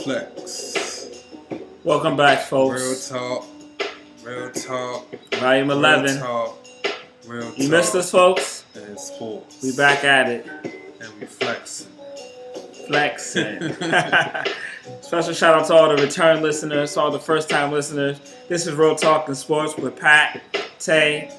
Flex. Welcome back, folks. Real talk. Volume 11. Real talk. You missed us, folks? And sports. We back at it. And we flexing. Special shout out to all the return listeners, all the first time listeners. This is Real Talk and Sports with Pat, Tae.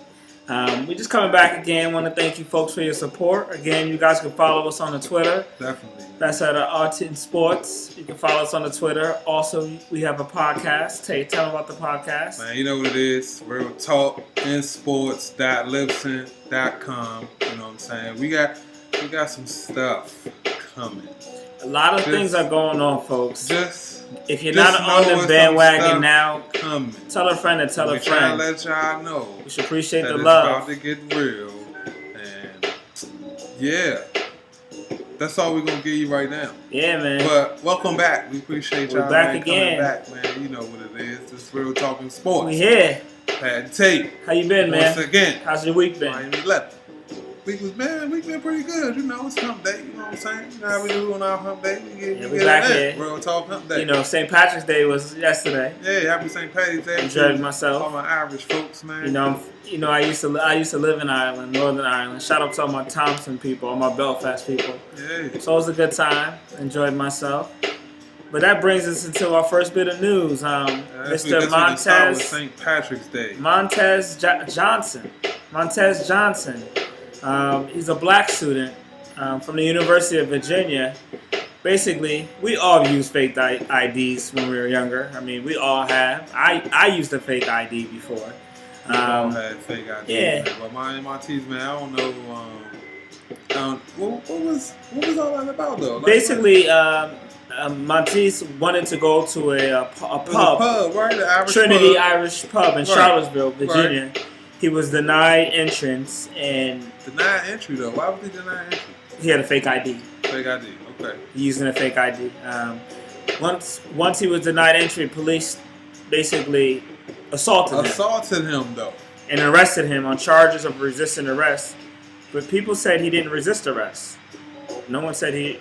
We're just coming back again. Want to thank you folks for your support. Again, you guys can follow us on the Twitter. Definitely. That's at Art in Sports. You can follow us on the Twitter. Also, we have a podcast. Tae, tell them about the podcast. Man, you know what it is. Real Talk and Sports.libsyn.com. You know what I'm saying? We got some stuff coming. A lot of things are going on, folks. If you're just not on the bandwagon now, coming. Tell a friend and tell a friend. Let y'all know. We should appreciate that the it's love. about to get real. And yeah, that's all we're going to give you right now. Yeah, man. But welcome back. We appreciate y'all. We're back again. Coming back, man. You know what it is. This is Real Talking Sports. We here. Pat and Tae. How you been, man? Once again. How's your week been? Miami 11. Week been pretty good. You know, it's hump day. You know what I'm saying? You know how we do on our hump day. We back here. Real Talk hump day. You know, St. Patrick's Day was yesterday. Yeah, happy St. Patty's Day. Enjoyed myself. All my Irish folks, man. You know, I used to live in Ireland, Northern Ireland. Shout out to all my Thompson people, all my Belfast people. Yeah. So it was a good time. Enjoyed myself. But that brings us into our first bit of news. Mr. Martese St. Patrick's Day. Martese Johnson. He's a black student from the University of Virginia. Basically, we all use fake IDs when we were younger. I mean, we all have. I used a fake ID before. We all had fake IDs. Yeah. Man. But Martese, man, I don't know. What was all that about though? Basically, Martese wanted to go to a pub, right? The Irish Trinity pub. Irish pub in Charlottesville, Virginia. Right. He was denied entrance and denied entry though. Why was he denied entry? He had a fake ID. Fake ID. Okay. Using a fake ID. Once he was denied entry, police basically assaulted him though, and arrested him on charges of resisting arrest. But people said he didn't resist arrest. No one said he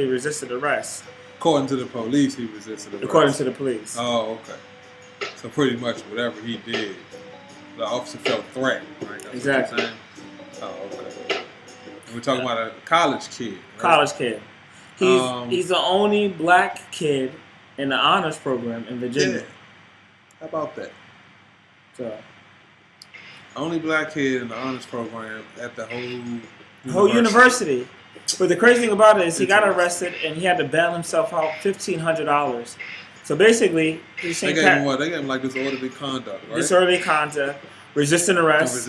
resisted arrest. According to the police, he resisted arrest. According to the police. Oh, okay. So pretty much whatever he did, the officer felt threatened, right? That's exactly. What you're saying? Oh, okay. We're talking about a college kid. Right? College kid. He's the only black kid in the honors program in Virginia. Yeah. How about that? So, only black kid in the honors program at the whole university. But the crazy thing about it is he got arrested and he had to bail himself out $1,500. So basically, they gave him what? They gave him like disorderly conduct, right? Disorderly conduct, resisting arrest,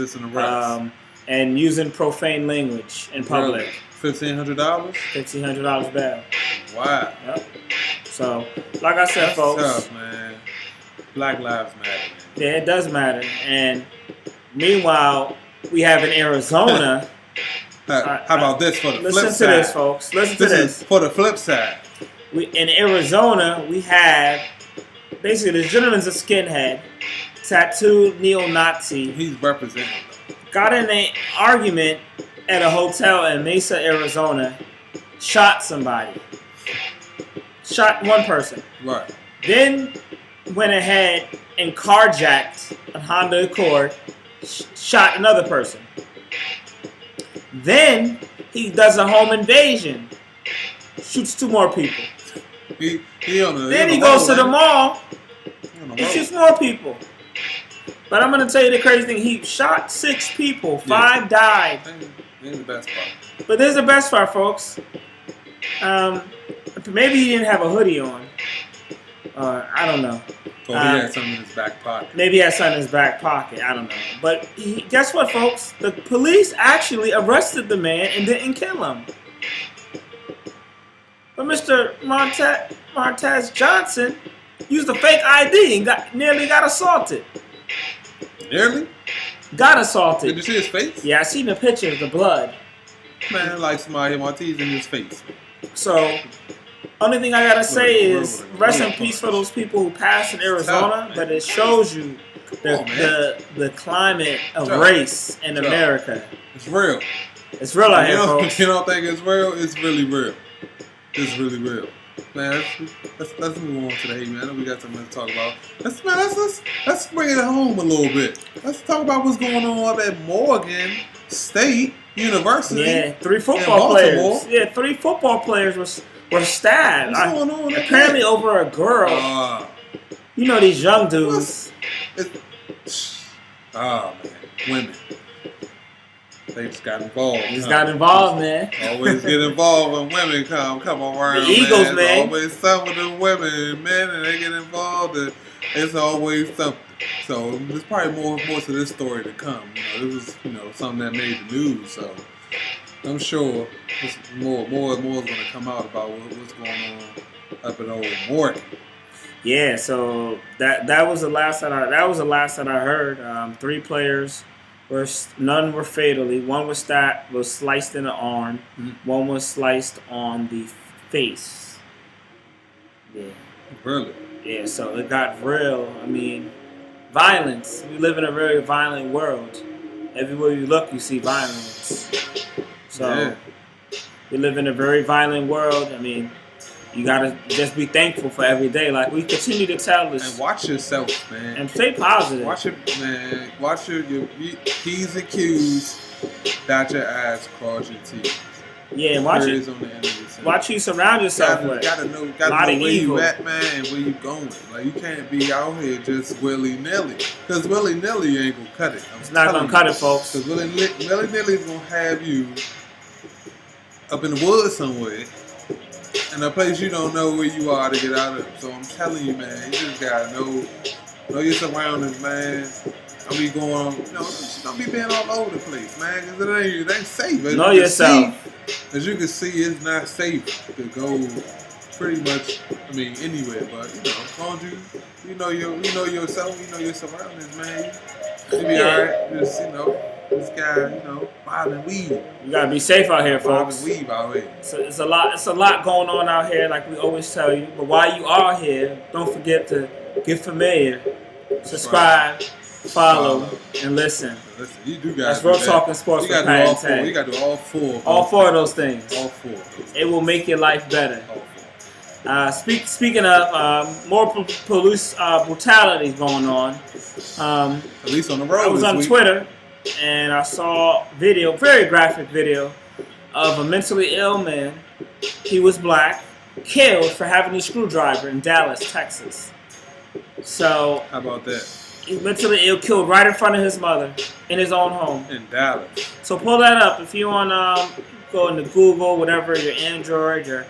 and using profane language in public. $1,500? $1,500 bail. Wow. Yep. So, like I said, folks. Tough, man. Black lives matter, man. Yeah, it does matter. And meanwhile, we have in Arizona. How about this for the flip side? Listen to this, folks. Listen to this. This is for the flip side. In Arizona, we have basically this gentleman's a skinhead, tattooed neo-Nazi. He's representing. Got in an argument at a hotel in Mesa, Arizona. Shot somebody. Shot one person. Right. Then went ahead and carjacked a Honda Accord. Shot another person. Then he does a home invasion. Shoots two more people. Then he goes to the mall and shoots more people. But I'm going to tell you the crazy thing. He shot 6 people. 5 died. There's the best part. But there's the best part, folks. Maybe he didn't have a hoodie on. I don't know. Or he had something in his back pocket. Maybe he had something in his back pocket. I don't know. But guess what, folks? The police actually arrested the man and didn't kill him. But Mr. Martese Johnson used a fake ID and nearly got assaulted. Nearly? Got assaulted. Did you see his face? Yeah, I seen the picture of the blood. Man, like somebody hit Martese in his face. So, only thing I gotta say is rest in peace for those people who passed in Arizona. But it shows you the climate of race in America. It's real. It's real out here, folks. You don't think it's real? It's really real. It's really real. Man, let's move on to the hate, man. I know we got something to talk about. Let's bring it home a little bit. Let's talk about what's going on at Morgan State University. Yeah, 3 football players. Yeah, 3 football players were stabbed. What's going on? Apparently over a girl. You know these young dudes. Man, women. They just got involved. Man. Always get involved when women come around. The Eagles, man. Always some of the women and men, and they get involved. And it's always something. So there's probably more to this story to come. This was something that made the news. So I'm sure more is going to come out about what's going on up in old Morgan. Yeah. So that was the last that I heard. 3 players. None were fatally. One was sliced in the arm. Mm-hmm. One was sliced on the face. Yeah. Really? Yeah, so it got real. I mean, violence. We live in a very violent world. Everywhere you look, you see violence. So we live in a very violent world. I mean, you gotta just be thankful for every day. Like we continue to tell this. And watch yourself, man. And stay positive. Watch it, man. Watch your P's and Q's. Dot your I's, cross your T's. Yeah, watch it. Watch you surround yourself with. Gotta know where you at, man, and where you going. Like you can't be out here just willy nilly, because willy nilly ain't gonna cut it. It's not gonna cut it, folks. Because willy nilly is gonna have you up in the woods somewhere. In a place you don't know where you are to get out of. So I'm telling you, man, you just gotta know your surroundings, man. Don't be going, don't be being all over the place, man. Cause it ain't safe. Know yourself. As you can see, it's not safe to go pretty much. I mean, anywhere. But as long as you know yourself, you know your surroundings, man. You be alright. Just this guy, bobbing weed. You gotta be safe out here, folks. Bobbing weed out here. So it's a lot going on out here, like we always tell you. But while you are here, don't forget to get familiar, subscribe, follow, and listen. Listen, you do got. That's Real Talking Sports with Pat and Tae. You gotta do all 4. All 4 of those things. All 4. It will make your life better. All 4. Speaking of more police brutality going on. At least on the road. I was on Twitter. And I saw very graphic video, of a mentally ill man. He was black, killed for having a screwdriver in Dallas, Texas. So how about that? He's mentally ill, killed right in front of his mother in his own home. In Dallas. So pull that up if you want. Go into Google, whatever your Android, and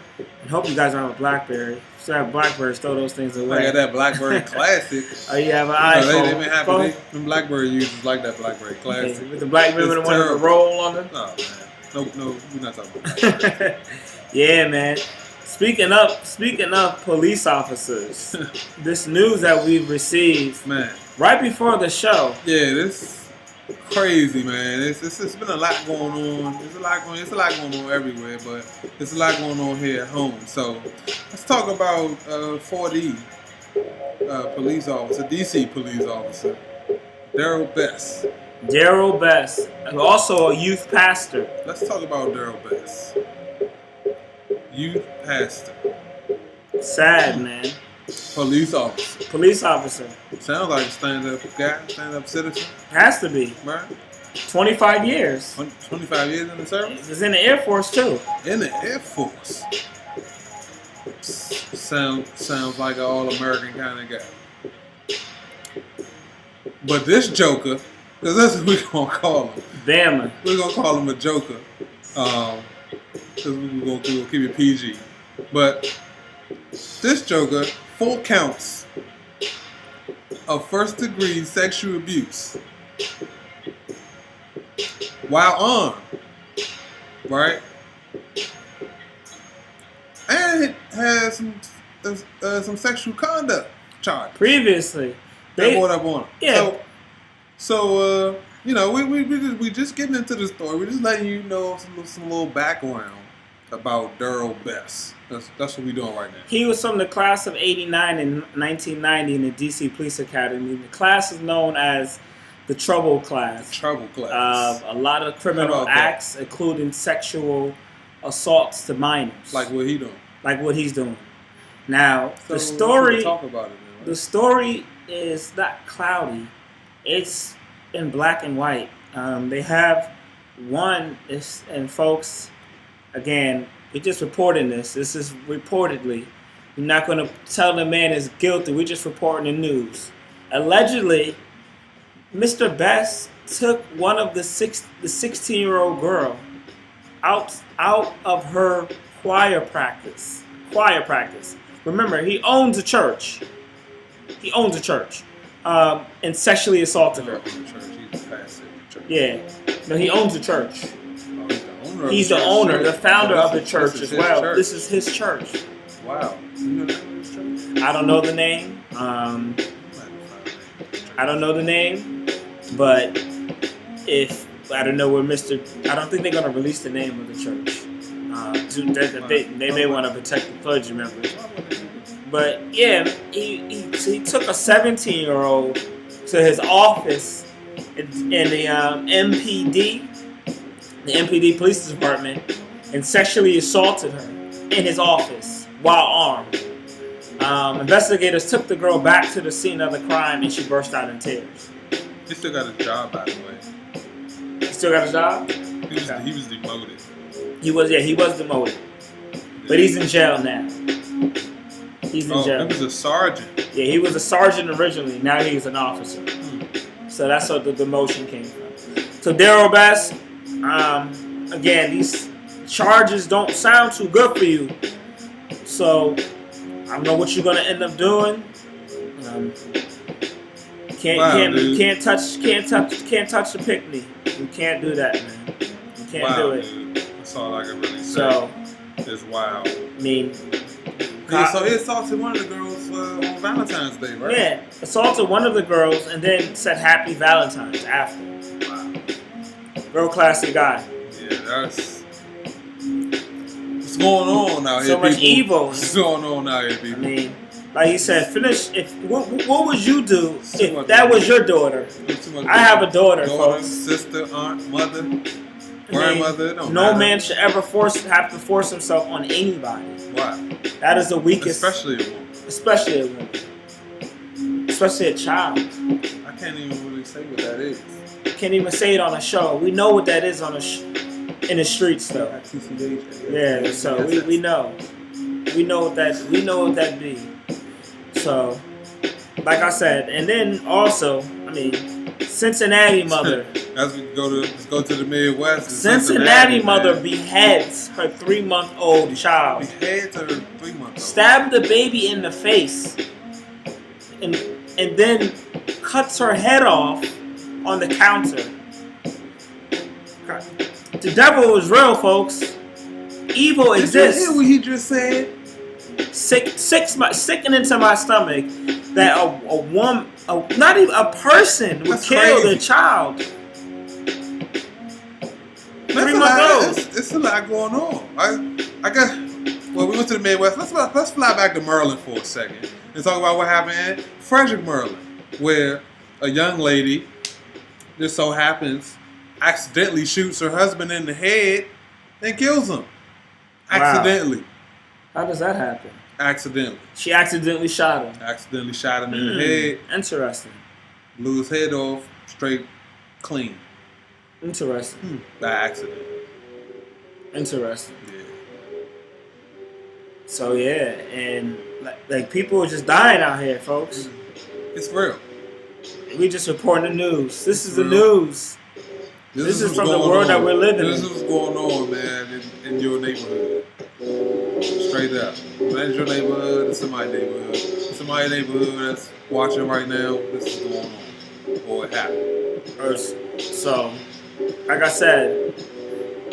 hope you guys don't have a BlackBerry. If you have Blackberries, throw those things away. I got that BlackBerry Classic. Oh, you have an iPhone. They been happy. Them BlackBerry users like that BlackBerry Classic. Okay. With the BlackBerry with the one with the roll on them? Oh, man. No, we're not talking about that. Yeah, man. Speaking of police officers, this news that we've received, man, right before the show. Yeah, this crazy, man. It's been a lot going on. It's a lot going on everywhere, but there's a lot going on here at home. So let's talk about 4D police officer, DC police officer, Daryl Best. Daryl Best, also a youth pastor. Let's talk about Daryl Best. Youth pastor. Sad, man. Police officer. Police officer. Sounds like a stand-up guy, stand-up citizen. Has to be. Right? 25 years. 25 years in the service? He's in the Air Force, too. In the Air Force. Sounds like an all-American kind of guy. But this joker, because that's what we're going to call him. Damn. We're going to call him a joker. Because we're going to keep it PG. But this joker, 4 counts of first-degree sexual abuse while armed, right? And it has some sexual conduct charge previously. They brought up on him. Yeah. So we just getting into the story. We're just letting you know some little background about Daryl Best. That's what we're doing right now. He was from the class of '89 and 1990 in the DC Police Academy. The class is known as the Trouble Class. Trouble Class. A lot of criminal acts, including sexual assaults to minors. Like what he doing. Like what he's doing. Now, So the story. talk about it, man, right? The story is not cloudy. It's in black and white. They have one, and folks, again, we're just reporting this. This is reportedly. We're not going to tell the man is guilty. We're just reporting the news. Allegedly, Mr. Best took one of the 16-year-old girl out of her choir practice. Remember, he owns a church. And sexually assaulted her. Yeah. No, he owns a church. He's the owner, the founder of the church as well. This is his church. Wow. You know the name of his church? I don't know the name. But I don't know where I don't think they're going to release the name of the church. They may want to protect the clergy members. But yeah, he took a 17-year-old to his office in the MPD police department, and sexually assaulted her in his office while armed. Investigators took the girl back to the scene of the crime, and she burst out in tears. He still got a job, by the way. He still got a job? He was demoted. He was demoted. But he's in jail now. He's in jail. He was a sergeant. Yeah, he was a sergeant originally. Now he's an officer. So that's what the demotion came from. So Daryl Best, again, these charges don't sound too good for you. So I don't know what you're gonna end up doing. Can't touch the pickney. You can't do that, man. You can't do it. Dude. That's all I can really say. So it's wild. I mean, so he assaulted one of the girls on Valentine's Day, right? Yeah, assaulted one of the girls and then said Happy Valentine's after. Wow. Real classy guy. Yeah, that's what's going on out here. So much evil. What's going on out here, people? I mean, like he said, what would you do if that was your daughter? I have a daughter, folks. Sister, aunt, mother, grandmother. No man should ever have to force himself on anybody. Why? That is the weakest. Especially a woman. Especially a woman. Especially a child. I can't even really say what that is. Can't even say it on a show. We know what that is in the streets, though. Yeah, so we know. We know what that be. So, like I said, and then also, I mean, Cincinnati mother. As we let's go to the Midwest. Cincinnati mother beheads her 3-month-old child. Beheads her 3-month-old. Stabbed the baby in the face, and then cuts her head off on the counter. The devil is real, folks. Evil exists. Did you hear what he just said? Sickening to my stomach that a woman, not even a person, would kill their child. 3-month-old. It's a lot going on. I guess. Well, we went to the Midwest. Let's fly back to Maryland for a second and talk about what happened in Frederick, Maryland, where a young lady just so happens accidentally shoots her husband in the head and kills him. Accidentally. Wow. How does that happen? Accidentally. She accidentally shot him. Accidentally shot him in the head. Interesting. Blew his head off straight clean. Interesting. By accident. Interesting. Yeah. So yeah, and like people are just dying out here, folks. It's real. We just reporting the news. This is the news. This is from the world that we're living in. This is what's going on, man, in your neighborhood. Straight up. That's your neighborhood. It's somebody's neighborhood. It's somebody's neighborhood that's watching right now. This is going on. Or it happened. So, like I said,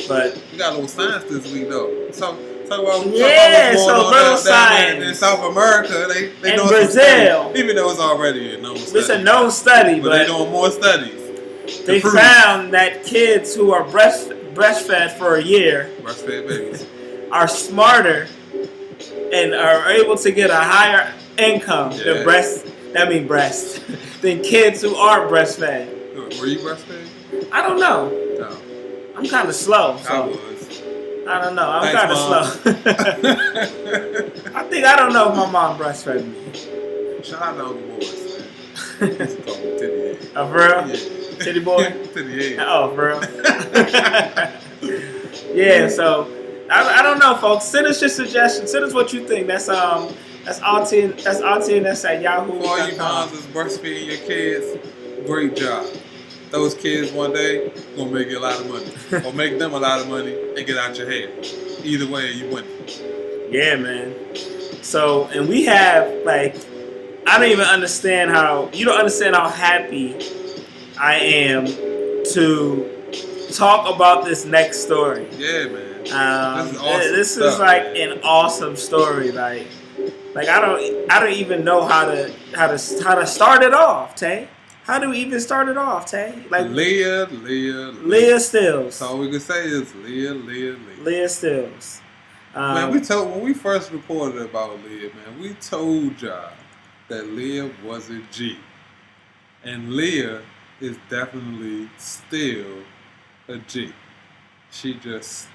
but we got a little science this week, though. Talk about what's going on science. In South America. They in doing Brazil. Even though it's already a known study. It's a known study, but they're doing more studies. They found that kids who are breastfed for a year, breastfed babies, are smarter and are able to get a higher income than than kids who aren't breastfed. Were you breastfed? I don't know. No. I'm kind of slow. So. I was. I don't know. I'm kind of slow. I think I don't know if my mom breastfed me. Shout out to Uncle Boys, man. It's called Titty. Oh, for real? Yeah. Titty boy? Titty. Oh, for real? Yeah, so I don't know, folks. Send us your suggestions. Send us what you think. That's Auntie and that's at Yahoo. For all you moms that's breastfeeding your kids, great job. Those kids one day gonna make you a lot of money, or make them a lot of money and get out your head. Either way, you win. Yeah, man. So, and we have like, I don't even understand how you don't understand how happy I am to talk about this next story. Yeah, man. This is awesome. This is like an awesome story. Like I don't even know how to start it off, Tay. How do we even start it off, Tay? Like Leah Stills. That's all we can say is Leah. Leah Stills. Man, when we first reported about Leah, man, we told y'all that Leah was a G, and Leah is definitely still a G. She just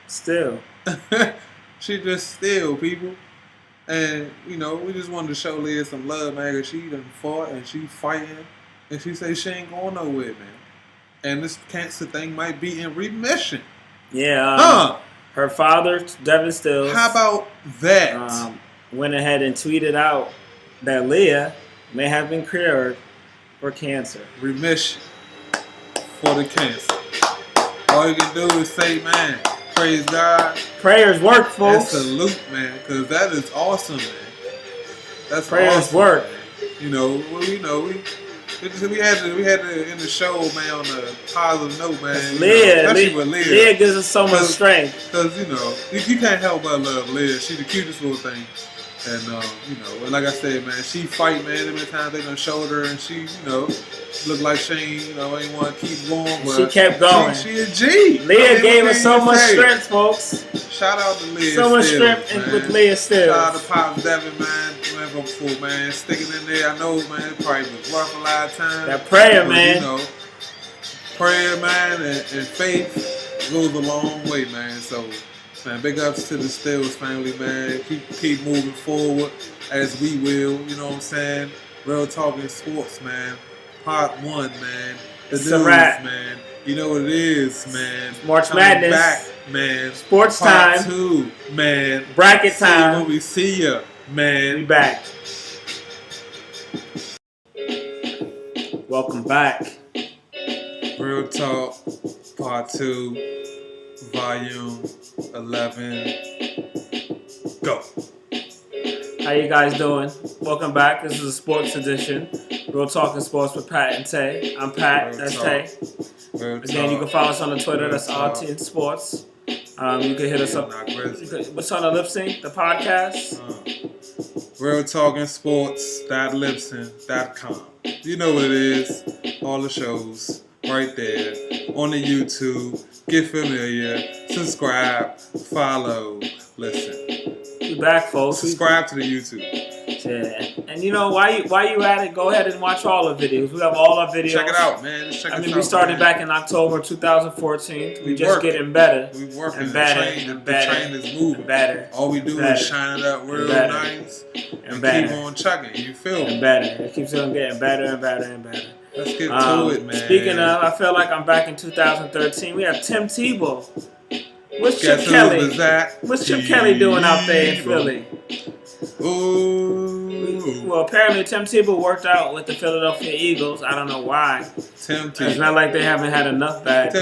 still. She just still, people. And, you know, we just wanted to show Leah some love, man, because she done fought and she fighting. And she say she ain't going nowhere, man. And this cancer thing might be in remission. Yeah. Her father, Devin Stills. How about that? Went ahead and tweeted out that Leah may have been cured for cancer. Remission for the cancer. All you can do is say, man, praise God. Prayers work, folks. And salute, man, because that is awesome, man. That's prayers awesome, work. Man. You know, we had to end the show, man, on a positive note, man. Leah gives us so much strength. Because, you know, you can't help but love Leah. She's the cutest little thing. And, you know, and like I said, man, she fight, man. Every time they done showed her, and she, you know, looked like she ain't, you know, ain't want to keep going. But she kept going. She a G. Leah gave us so much strength, folks. Shout out to Leah. So much strength with Leah Stills. Shout out to Pops Devin, man. Man, sticking in there. I know, man, it probably was rough a lot of times. That prayer, man. You know, prayer, man, and faith goes a long way, man. So, man, big ups to the Stills family, man. Keep moving forward as we will. You know what I'm saying? Real Talking Sports, man. Part 1, man. The it's news, a wrap, man. You know what it is, man. March Madness. Back, man. Sports Part time. 2, man. Bracket time. When we see ya, man. We back. Welcome back. Real Talk, Part 2, Volume 11. Go. How you guys doing? Welcome back. This is a sports edition. Real Talking Sports with Pat and Tae. I'm Pat. That's Tae. Again, you can follow us on the Twitter. That's RT in Sports. You can hit us up. What's on the Lip Sync? The podcast? Real Talking Sports.lipsync.com. You know what it is. All the shows right there on the YouTube. Get familiar. Subscribe. Follow. Listen. We back, folks. Subscribe to the YouTube. Yeah. And you know, while you at it, go ahead and watch all the videos. We have all our videos. Check it out, man. We started back in October 2014. We just getting better. We working and better and better. The train is moving. And better. All we do is shine it up real nice and keep on chugging. You feel me? And better. It keeps on getting better and better and better. Let's get to it, man. Speaking of, I feel like I'm back in 2013. We have Tim Tebow. What's Chip Kelly? What's Chip Kelly doing out there in Philly? Ooh. Well, apparently Tim Tebow worked out with the Philadelphia Eagles. I don't know why. Tim Tebow. It's not like they haven't had enough bad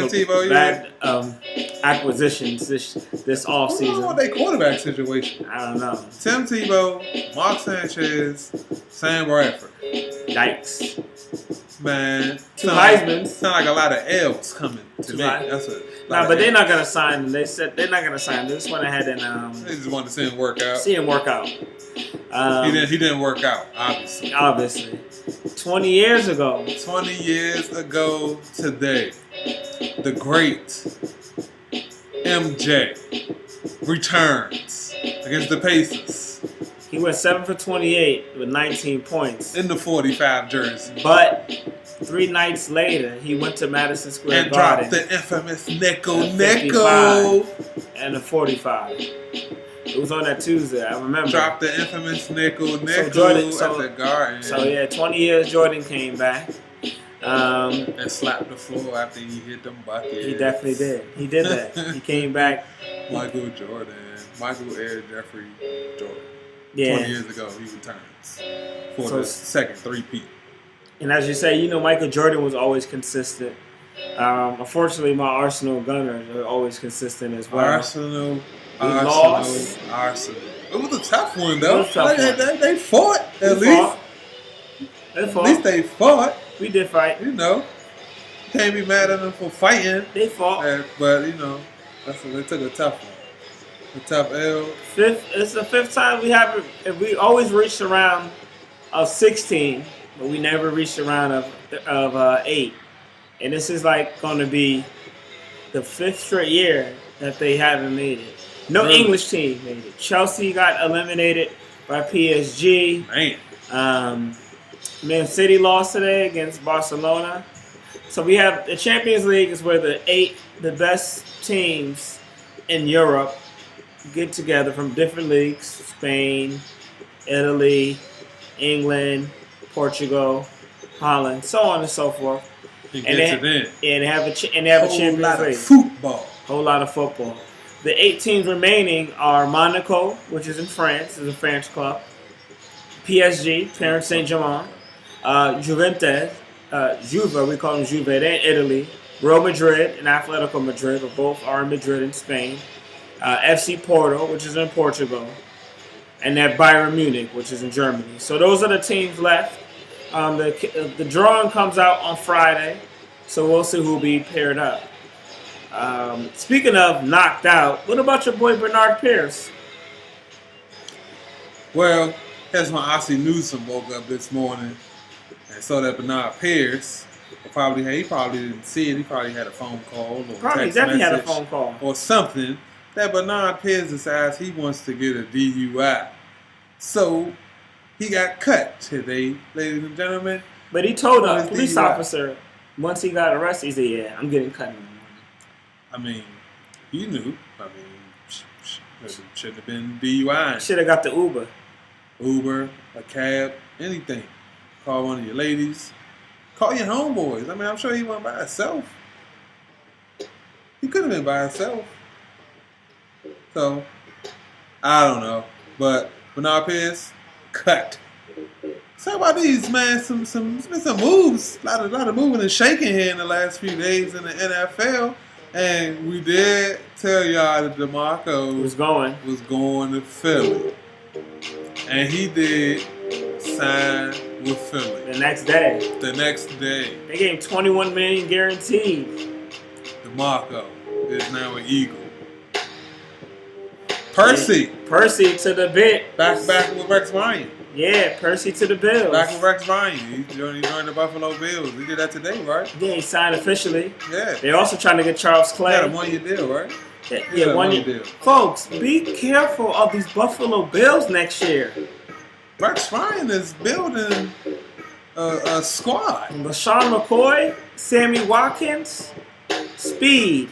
acquisitions this offseason. I don't know what their quarterback situation. I don't know. Tim Tebow, Mark Sanchez, Sam Bradford. Yikes. Man, two Heismans. Sound like a lot of L's coming to me. That's a but they're not gonna sign him. They said they're not gonna sign him. They just went ahead and they just wanted to see him work out. See him work out. He didn't work out, obviously. 20 years ago. 20 years ago today, the great MJ returns against the Pacers. He went 7 for 28 with 19 points. In the 45 jersey. But 3 nights later, he went to Madison Square and Garden. And dropped the infamous Neko. And a 45. It was on that Tuesday, I remember. Dropped the infamous Neko at the Garden. So, yeah, 20 years Jordan came back. And slapped the floor after he hit them buckets. He definitely did. He did that. He came back. Michael Air Jeffrey Jordan. Yeah. 20 years ago, he returns for the second three-peat. And as you say, Michael Jordan was always consistent. Unfortunately, my Arsenal Gunners are always consistent as well. Arsenal. It was a tough one, though. They fought, at least. At least they fought. We did fight. Can't be mad at them for fighting. They fought. But, they took a tough one. A tough L. It's the 5th time we always reached a round of 16, but we never reached a round of 8. And this is like going to be the 5th straight year that they haven't made it. No English team made it. Chelsea got eliminated by PSG. Man City lost today against Barcelona. So we have the Champions League is where the best teams in Europe get together from different leagues: Spain, Italy, England, Portugal, Holland, so on and so forth. And they have a Champions League. Whole lot of football. The 8 teams remaining are Monaco, which is in France, is a French club. PSG, Paris Saint-Germain. Juventus, Juve, we call them Juve, they're in Italy. Real Madrid and Atletico Madrid, but both are in Madrid in Spain. FC Porto, which is in Portugal. And then Bayern Munich, which is in Germany. So those are the teams left. The drawing comes out on Friday, so we'll see who will be paired up. Speaking of knocked out, what about your boy Bernard Pierce? Well, that's when Ossie Newsom woke up this morning and saw that Bernard Pierce he probably didn't see it. He probably had a phone call or text definitely message had a phone call or something that Bernard Pierce decides he wants to get a DUI. So he got cut today, ladies and gentlemen. But he told a police officer once he got arrested, he said, "Yeah, I'm getting cut in the morning." I mean, he knew. I mean, shouldn't have been DUI. Should have got the Uber, a cab, anything. Call one of your ladies. Call your homeboys. I mean, I'm sure he went by himself. He could have been by himself. So, I don't know. But Bernard Pierce, cut. So about these, man, some moves. A lot of moving and shaking here in the last few days in the NFL. And we did tell y'all that DeMarco was going to Philly. And he did sign with Philly. The next day. They gave him $21 million guaranteed. DeMarco is now an Eagle. Percy to the bit. Back with Rex Ryan. Yeah, Percy to the Bills. Back with Rex Ryan. He joined the Buffalo Bills. He did that today, right? Yeah, he signed officially. Yeah. They're also trying to get Charles Clay. He got a 1-year deal, right? Yeah, 1 year deal. Folks, be careful of these Buffalo Bills next year. Rex Ryan is building a squad. LaShawn McCoy, Sammy Watkins, speed.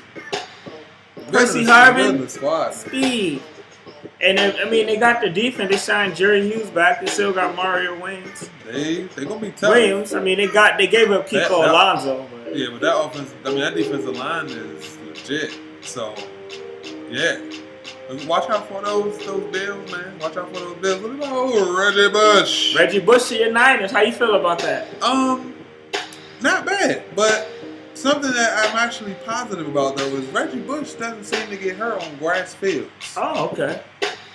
Percy Harvin, speed. And they got the defense. They signed Jerry Hughes back. They still got Mario Williams. They gonna be tough. Williams. They gave up Kiko Alonso. But. Yeah, but that offense. that defensive line is legit. So, yeah. Watch out for those Bills, man. Watch out for those Bills. What about Reggie Bush? Reggie Bush to your Niners. How you feel about that? Not bad, but something that I'm actually positive about though is Reggie Bush doesn't seem to get hurt on grass fields. Oh, okay.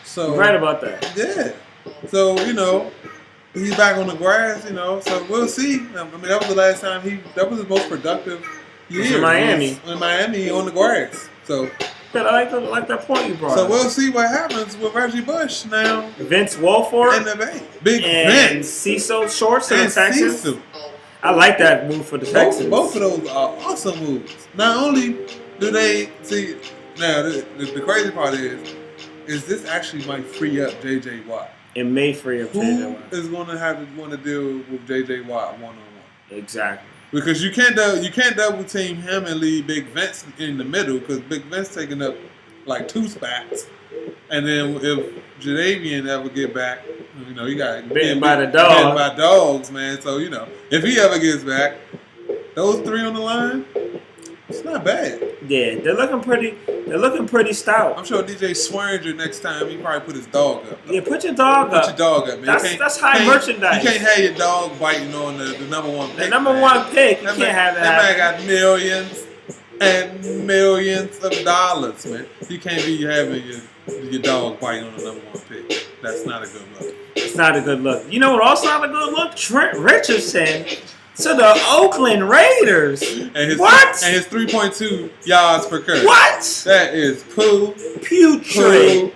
So you're right about that. Yeah. So he's back on the grass. So we'll see. That was the last time that was his most productive year in Miami. In Miami on the grass. So. I like that point you brought. So we'll see what happens with Reggie Bush now. Vince Wilfork in the Bay. Big and Vince. Cecil Shorts in Texas. Cecil. I like that move for the Texans. Both of those are awesome moves. Not only do they see now, the crazy part is this actually might free up J.J. Watt. It may free up J.J. Watt. Who is going to want to deal with J.J. Watt one-on-one? Exactly. Because you can't double team him and leave Big Vince in the middle because Big Vince taking up like 2 spots. And then if Jadavian ever get back, you know, he got bitten by the dog. Bitten by dogs, man. So, you know, if he ever gets back, those 3 on the line, it's not bad. Yeah, they're looking pretty stout. I'm sure DJ Swearinger next time he probably put his dog up. Though. Yeah, put your dog up. Put your dog up, man. That's high merchandise. You can't have your dog biting on the number 1 pick. The number man. 1 pick, you can't have that. That man got millions and millions of dollars, man. You can't be having your dog biting on the number 1 pick. That's not a good look. It's not a good look. You know what also not a good look? Trent Richardson to the Oakland Raiders. What? And his 3.2 yards per carry. What? That is putrid.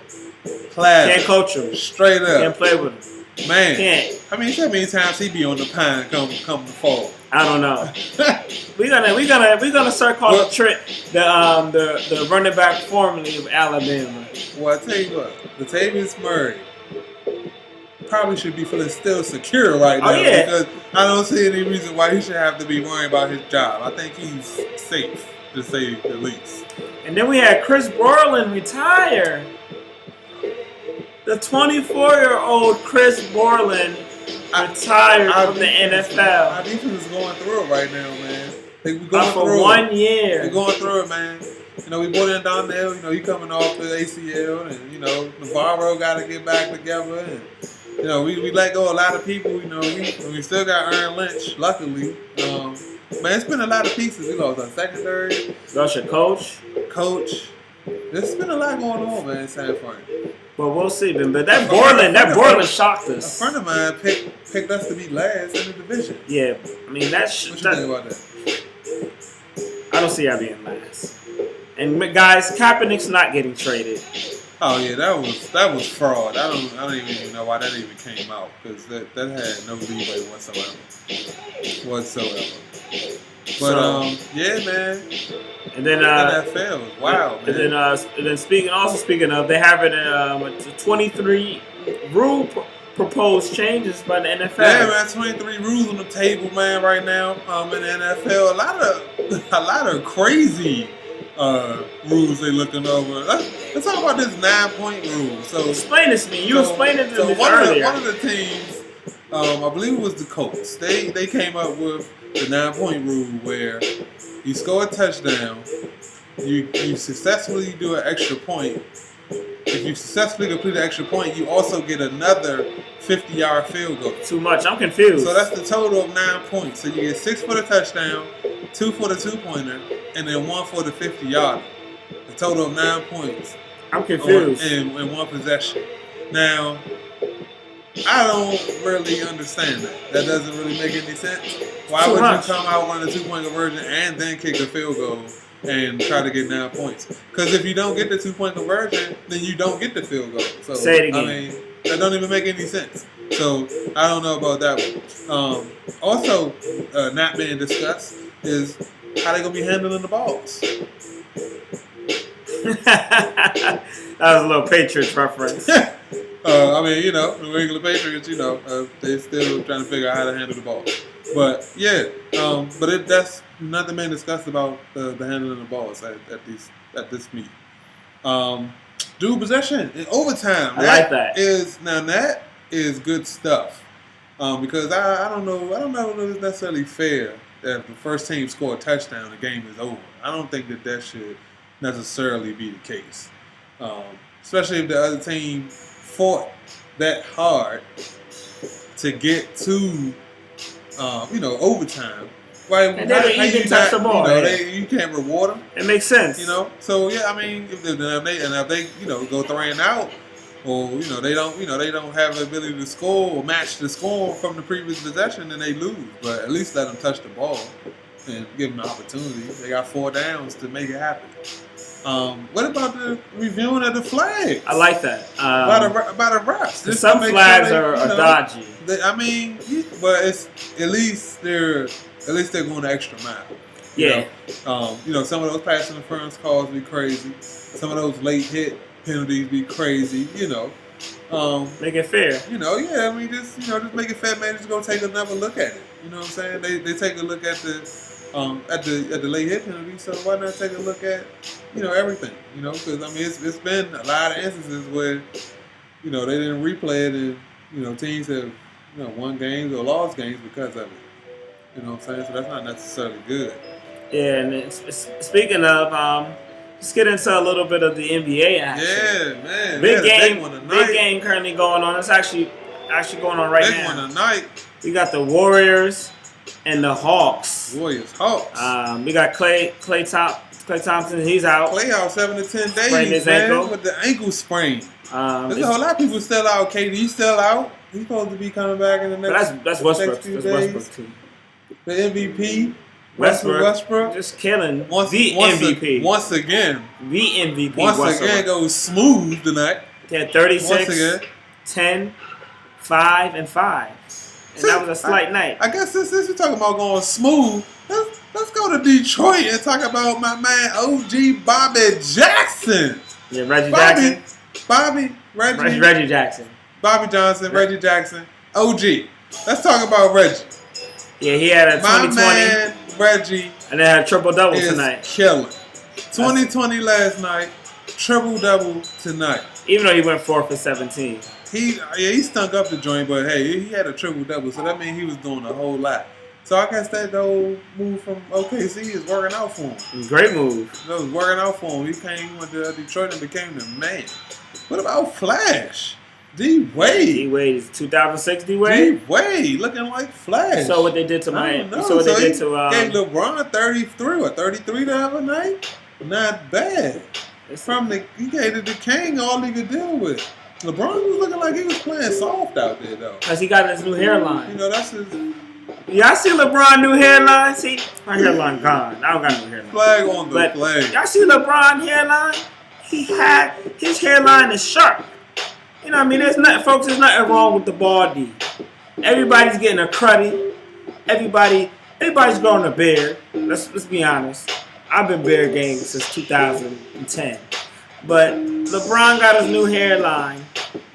Classic. Can't coach him. Straight up. Can't play with him. Man. Can't. I mean, how many times he be on the pine come the fall? I don't know. We're gonna start calling Trent the running back formerly of Alabama. Well, I tell you what, Latavius Murray probably should be feeling still secure right now because I don't see any reason why he should have to be worrying about his job. I think he's safe, to say the least. And then we had Chris Borland retire. The 24-year-old Chris Borland retired from the NFL. Our defense is going through it right now, man. We going for through 1 year. We're going through it, man. You know, we brought in Donnell. You know, he coming off the ACL, and you know, Navarro got to get back together. And you know, we let go a lot of people. You know, we still got Aaron Lynch. Luckily, man, it's been a lot of pieces. We lost our secondary. Lost your coach. There's been a lot going on, man, in San Fran. But we'll see, man. But that Borland shocked us. A friend of mine picked us to be last in the division. Yeah, I mean that's. What you think about that? I don't see how being last. And guys, Kaepernick's not getting traded. Oh yeah, that was fraud. I don't even know why that even came out because that had no leeway whatsoever. But yeah, man. And then NFL, wow. And then speaking of, they have a 23 rule proposed changes by the NFL. Yeah, man, 23 rules on the table, man, right now. In the NFL, a lot of crazy rules they looking over. Let's talk about this 9-point rule. So explain this to me. You explained it to me earlier. One of the teams, I believe it was the Colts. They came up with the 9-point rule where you score a touchdown, you successfully do an extra point. If you successfully complete an extra point, you also get another 50-yard field goal. Too much. I'm confused. So that's the total of 9 points. So you get 6 for the touchdown, 2 for the 2-pointer, and then 1 for the 50-yard. The total of 9 points. I'm confused. In one possession. Now, I don't really understand that. That doesn't really make any sense. Why would you come out run a 2-point conversion and then kick a field goal and try to get 9 points? Because if you don't get the 2-point conversion, then you don't get the field goal. So, say it again. I mean, that don't even make any sense. So I don't know about that one. Also, not being discussed is how they gonna be handling the balls. That was a little Patriots reference. I mean, you know, New England Patriots, you know, they still trying to figure out how to handle the ball. But yeah, that's nothing being discussed about the handling of the balls at this meet. Dual possession in overtime. I like that. That is good stuff. Because I don't know if it's necessarily fair that if the first team score a touchdown, the game is over. I don't think that should necessarily be the case. Especially if the other team fought that hard to get to overtime. Right? And they didn't even touch the ball. You can't reward them. It makes sense. You know, so yeah, I mean, if they go 3 and out, or they don't have the ability to score or match the score from the previous possession, then they lose. But at least let them touch the ball and give them an opportunity. They got 4 downs to make it happen. What about the reviewing of the flags? I like that. By the refs. Some flags are dodgy. I mean, but it's at least they're going the extra mile. Yeah. Some of those pass interference calls be crazy. Some of those late hit penalties be crazy. Make it fair. Yeah. I mean, just make it fair, man. Just go take another look at it. You know what I'm saying? They take a look at the late hit penalty. So why not take a look at everything? You know, because I mean it's been a lot of instances where they didn't replay it, and teams have won games or lost games because of it. You know what I'm saying? So that's not necessarily good. Yeah, and speaking of, let's get into a little bit of the NBA action. Yeah, man. Big game currently going on. It's actually going on right now. Big one tonight. We got the Warriors and the Hawks. Hawks. We got Klay Thompson. He's out. Klay out 7 to 10 days, Sprained his man, ankle. with the ankle sprain. There's a whole lot of people still out. KD still out. He's supposed to be coming back in the next. That's Westbrook. Next few That's days. Westbrook too. The MVP. Westbrook just killing MVP. Once again. The MVP. Once again goes smooth tonight. He had 36, 10, 5, and 5. And that was a slight night. I guess since we're talking about going smooth, let's go to Detroit and talk about my man OG Bobby Jackson. Yeah, Reggie Jackson. Reggie Jackson. Bobby Johnson, Reggie Jackson, OG. Let's talk about Reggie. Yeah, he had a 2020. My man, Reggie. And then had a triple-double tonight. Killing. 2020 last night, triple-double tonight. Even though he went 4 for 17. He stunk up the joint, but hey, he had a triple-double, so that means he was doing a whole lot. So I guess that whole move from OKC is working out for him. Great move. That was working out for him. He went to Detroit and became the man. What about Flash? D-Wade. D-Wade is 2006 D-Wade? D-Wade looking like Flash. So what they did to Miami. So what they did to gave LeBron 33 the other night. Not bad. He gave the king all he could deal with. LeBron was looking like he was playing soft out there though. Because he got his new hairline. That's his. Y'all see LeBron new hairline? See, my hairline gone. I don't got no hairline. Flag on the flag. Y'all see LeBron hairline? His hairline is sharp. You know what I mean? There's nothing wrong with the baldy. Everybody's getting a cruddy. Everybody's growing a beard. Let's be honest. I've been beard game since 2010. But LeBron got his new hairline.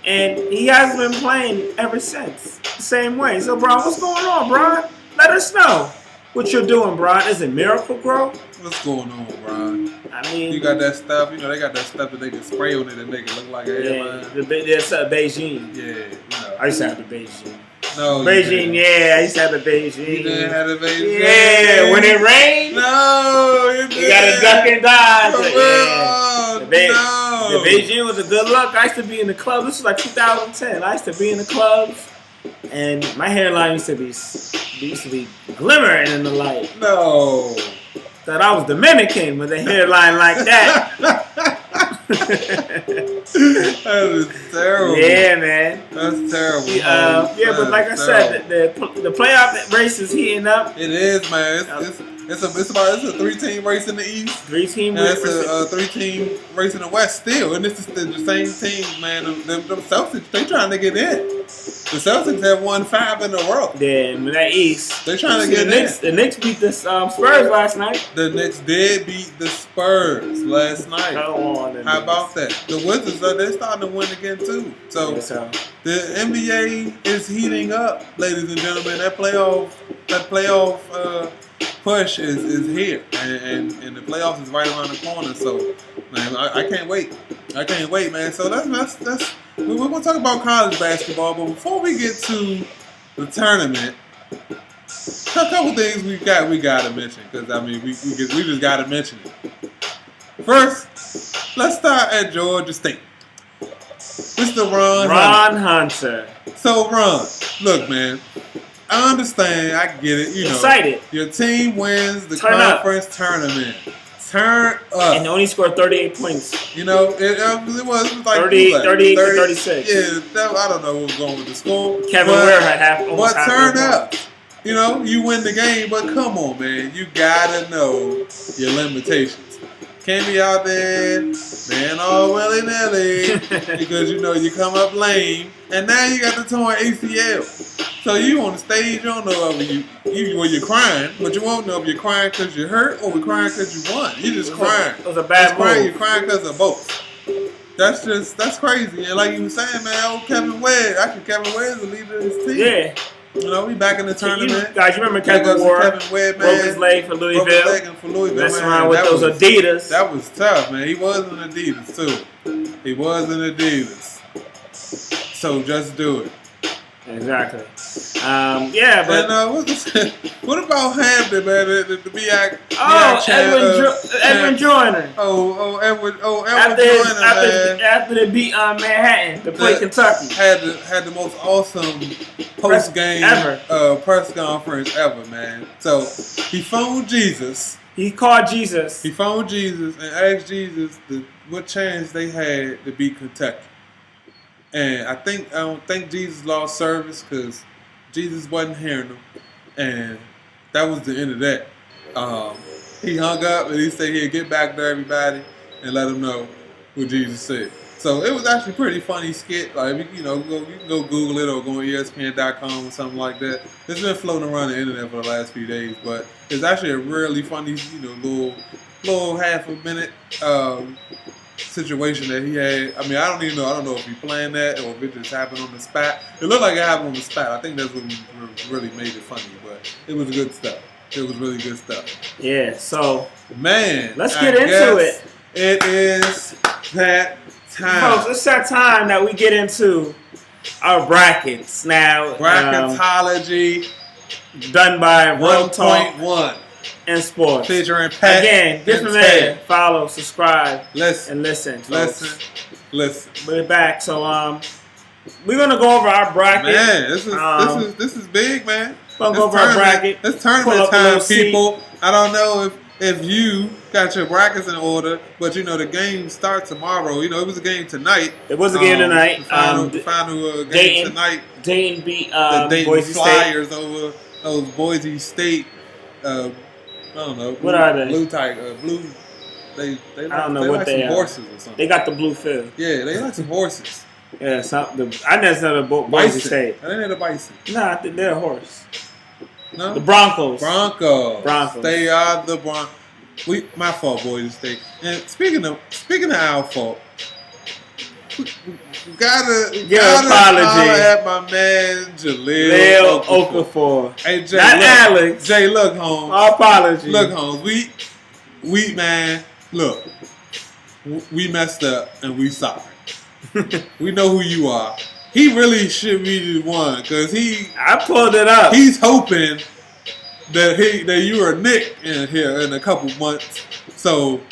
And he hasn't been playing ever since. The same way. So, Bron, what's going on, Bron? Let us know what you're doing, Bron. Is it Miracle Grow? What's going on, Bron? I mean, you got that stuff. They got that stuff that they can spray on it and make it look like a hairline. That's Beijing. Yeah, I used to have the Beijing. No, Beijing, I used to have the Beijing. You didn't have the Beijing. Yeah, when it rained. No, you didn't. You got to duck and dodge. No. The Beijing was a good look. I used to be in the club. This was like 2010. I used to be in the clubs, and my hairline used to be glimmering in the light. No. Thought I was Dominican with a hairline like that. That is terrible. Yeah, man. That's terrible. But like I said, the playoff race is heating up. It is, man. It's a 3-team race in the East. 3-team race. It's a 3-team race in the West still, and this is the same team, man. Them Celtics, they trying to get in. The Celtics have won 5 in a row. Yeah, in that East. They're trying to get in. The Knicks beat the Spurs last night. The Knicks did beat the Spurs last night. How about that? The Wizards, they're starting to win again too. So the NBA is heating up, ladies and gentlemen. That playoff push is here, and the playoffs is right around the corner. So, man, I can't wait. I can't wait, man. So that's we're gonna talk about college basketball, but before we get to the tournament, a couple things we gotta mention, because I mean we just gotta mention it. First, let's start at Georgia State. Mr. Ron Hunter. So Ron, look, man. I understand. I get it. Excited. Your team wins the conference tournament. Turn up. And only scored 38 points. It was like 38 to 36. Yeah, I don't know what was going with the score. Kevin Ware had almost half. But turn up. You win the game, but come on, man. You gotta know your limitations. Can't be out there, man, all willy-nilly, because you come up lame, and now you got the torn ACL. So you on the stage, you don't know whether you're crying, but you won't know if you're crying because you're hurt or you're crying because you won. You just crying. It was a bad move. You're crying because of both. That's crazy. And like you were saying, man, Kevin Ware is the leader of his team. Yeah. You know, we back in the tournament. Guys, you remember Kevin Ward Webb, broke his leg for Louisville? Messing around with those Adidas. That was tough, man. He was in Adidas, too. He was in Adidas. So just do it. Exactly. Yeah, but what about Hampton, man? The BI Edwin Joyner. Edwin Joyner, man. After they beat Manhattan to play Kentucky, had the most awesome post game press conference ever, man. So he phoned Jesus. He called Jesus. He phoned Jesus and asked Jesus what chance they had to beat Kentucky. And I don't think Jesus lost service because Jesus wasn't hearing them. And that was the end of that. He hung up and he said he'd get back to everybody and let them know what Jesus said. So it was actually a pretty funny skit. Like, you can go Google it or go on ESPN.com or something like that. It's been floating around the internet for the last few days, but it's actually a really funny, little half a minute situation that he had. I mean, I don't know if he planned that or if it just happened on the spot. It looked like it happened on the spot. I think that's what really made it funny, but it was good stuff. It was really good stuff. Yeah, so man, let's get into it. It is that time. Folks, it's that time that we get into our brackets. Now, bracketology done by Real Talk 1.1 in sports. Featuring Pat. Again, get familiar, follow, subscribe, and listen. Listen. We're back. So we're gonna go over our bracket. Man, this is big, man. We're gonna go over our bracket. It's tournament time, people. I don't know if you got your brackets in order, but the game starts tomorrow. It was a game tonight. It was a game tonight. The final game tonight. Dayton beat the Dayton Boise Flyers State. over those Boise State. I don't know. What are they? Blue tiger. Blue. They I don't know what like they some are. horses or something. They got the blue field. Yeah, they like some horses. Yeah, I never said the Boise State. I think they're the bison. Nah, I think they're a horse. No? The Broncos. Broncos. They are the Broncos. My fault, Boise State. And speaking of our fault, gotta apology at my man Jaleel Okafor. Hey Jay, not Alex. Jay, look, Holmes. Our apology. Look, Holmes. We man, look. We messed up and we sorry. We know who you are. He really should be the one because I pulled it up. He's hoping that you are Nick in here in a couple months. So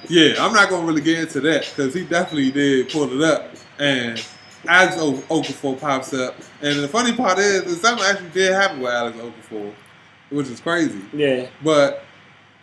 yeah, I'm not gonna really get into that because he definitely did pull it up. And Alex Okafor pops up, and the funny part is something actually did happen with Alex Okafor, which is crazy. Yeah. But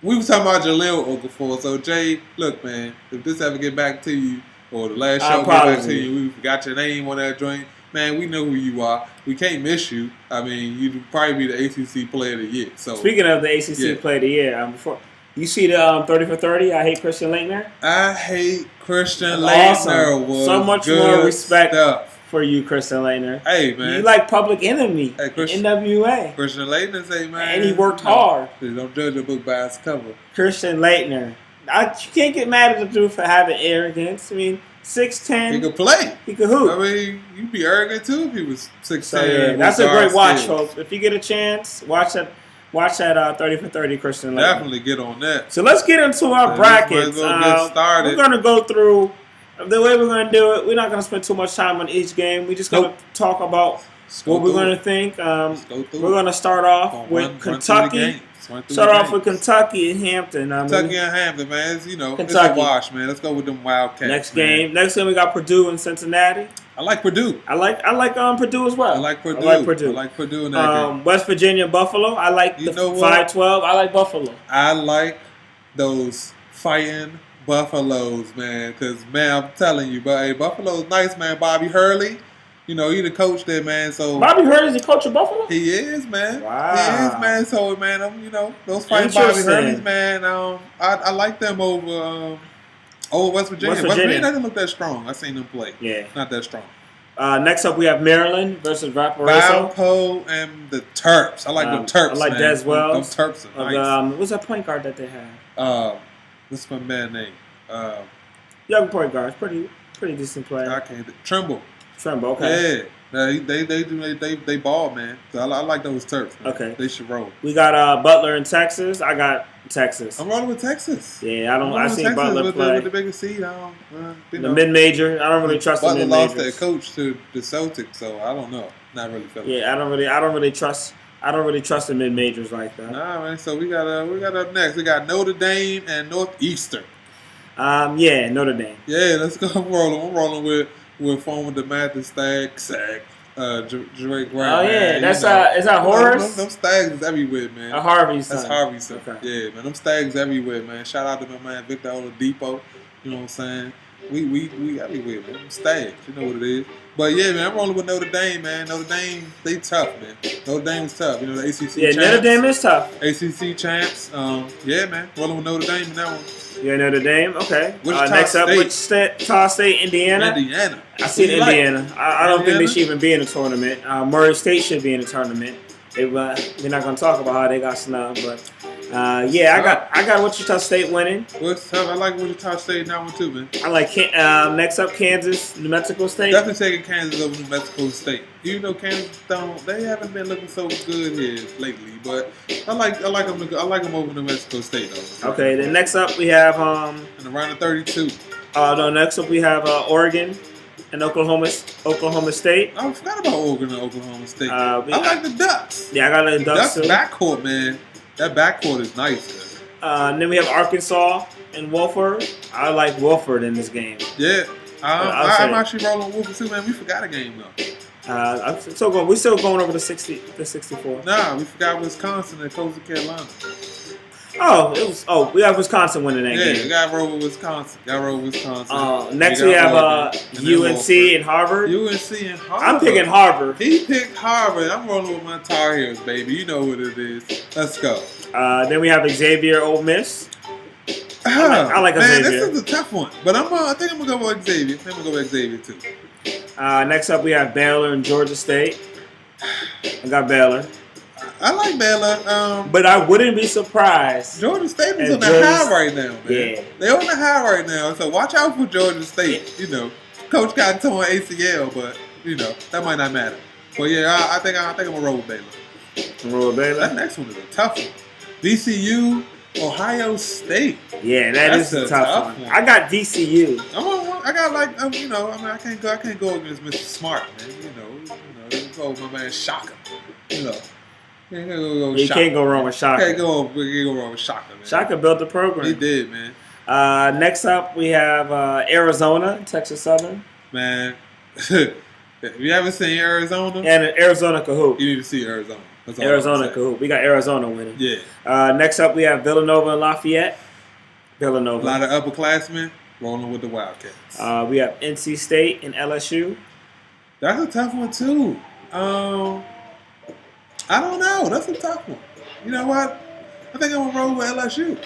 we were talking about Jaleel Okafor. So Jay, look, man, if this ever get back to you, or the last show get back to you, we forgot your name on that joint, man, we know who you are. We can't miss you. I mean, you'd probably be the ACC Player of the Year. So speaking of the ACC Player of the Year, before you see the 30 for 30, I hate Christian Laettner. I hate Christian Laettner. Awesome. So much more respect for you, Christian Laettner. Hey, man. You like Public Enemy, NWA. Christian Laettner say, man. And he worked hard. Don't judge a book by its cover. Christian Laettner. You can't get mad at the dude for having arrogance. I mean, 6'10". He could play. He could hoop. I mean, you'd be arrogant too if he was 6'10". So, yeah, that's a great watch, folks. If you get a chance, watch that 30 for 30 Christian Laettner. Definitely get on that. So let's get into our brackets. Get started. We're going to go through the way we're going to do it. We're not going to spend too much time on each game. We're just going to talk about what we're going to think. We're going to start off with Kentucky. Start off with Kentucky and Hampton. Kentucky and Hampton, man. It's a wash, man. Let's go with them Wildcats. Next game we got Purdue and Cincinnati. I like Purdue. I like Purdue as well. I like Purdue in that game. West Virginia, Buffalo. I like the 5-12. I like Buffalo. I like those fighting Buffaloes, man. Because, man, I'm telling you, but hey, Buffalo's nice, man. Bobby Hurley. He the coach there, man. So Bobby Hurley's the coach of Buffalo? He is, man. Wow. He is, man. So, man, those fighting Bobby Hurleys, man, I like them over West Virginia. West Virginia doesn't look that strong. I seen them play. Yeah. Not that strong. Next up, we have Maryland versus Valparaiso. Valpo and the Terps. I like them Terps, I like Des Wells. Them Terps are nice. What's that point guard that they have? What's my man name? Young point guard. Pretty decent player. I can't. Trimble, okay. They ball, man. So I like those Terps. Man. Okay, they should roll. We got Butler in Texas. I got Texas. I'm rolling with Texas. Yeah, I seen Butler play with the biggest seed. The mid-major. I don't really trust Butler the mid-majors. lost their coach to the Celtics, so I don't know. Not really feeling. Yeah, I don't really trust the mid-majors like that. Nah, man. So we got up next. We got Notre Dame and Northeastern. Yeah, Notre Dame. Yeah, let's go. I'm rolling with former DeMatha Stagg, Drake Brown. Oh yeah, is that Horace? Them Stags is everywhere, man. Harvey's son. That's Harvey's son. Okay. Yeah, man. Them Stags everywhere, man. Shout out to my man Victor Oladipo. You know what I'm saying? We everywhere, man. Them Stags, you know what it is. But yeah, man, I'm rolling with Notre Dame, man. Notre Dame, they tough, man. Notre Dame's tough. You know the ACC champs. Yeah, Notre Dame is tough. ACC champs. Yeah, man. Rolling with Notre Dame in that one. Yeah, Notre Dame. Okay. Next up, Wichita State, Indiana. I see Indiana. I don't think they should even be in the tournament. Murray State should be in the tournament. We're not going to talk about how they got snubbed, but yeah, I got Wichita State winning. I like Wichita State in that one too, man. I like next up Kansas, New Mexico State. Definitely taking Kansas over New Mexico State. Even though Kansas they haven't been looking so good here lately, but I like them over New Mexico State though. Okay, then next up we have in the round of 32. Next up we have Oregon and Oklahoma State. I forgot about Oregon and Oklahoma State. I like the Ducks. Yeah, I got the Ducks too. Backcourt, man. That backcourt is nice. Then we have Arkansas and Wofford. I like Wofford in this game. Yeah, I'm actually rolling with Wofford too, man. We forgot a game though. We're still going over the 64. Nah, we forgot Wisconsin and Coastal Carolina. We have Wisconsin winning that game. Yeah, got roll with Wisconsin. Next we have UNC and Harvard. UNC and Harvard. I'm picking Harvard. He picked Harvard. I'm rolling with my Tar Heels, baby. You know what it is. Let's go. Then we have Xavier, Ole Miss. I like Xavier. Man, this is a tough one, but I think I'm gonna go with Xavier. Too. Next up we have Baylor and Georgia State. I got Baylor. I like Baylor. But I wouldn't be surprised. Georgia State is on the high right now, man. Yeah. They're on the high right now, so watch out for Georgia State. You know, Coach got torn ACL, but you know that might not matter. But yeah, I think I'm gonna roll with Baylor. That next one is a tough one. VCU, Ohio State. Yeah, that's a tough one. I got VCU. I got I can't go against Mr. Smart, man. You know, go with my man Shaka. You know. You can't go wrong with Shaka. Can't go wrong with Shaka, man. Shaka built the program. He did, man. Next up, we have Arizona, Texas Southern. Man, if you haven't seen Arizona, and Arizona Cahoot. You need to see Arizona. Arizona Cahoot. We got Arizona winning. Yeah. Next up, we have Villanova and Lafayette. Villanova. A lot of upperclassmen rolling with the Wildcats. We have NC State and LSU. That's a tough one too. I don't know. That's a tough one. You know what? I think I'm going to roll with LSU. You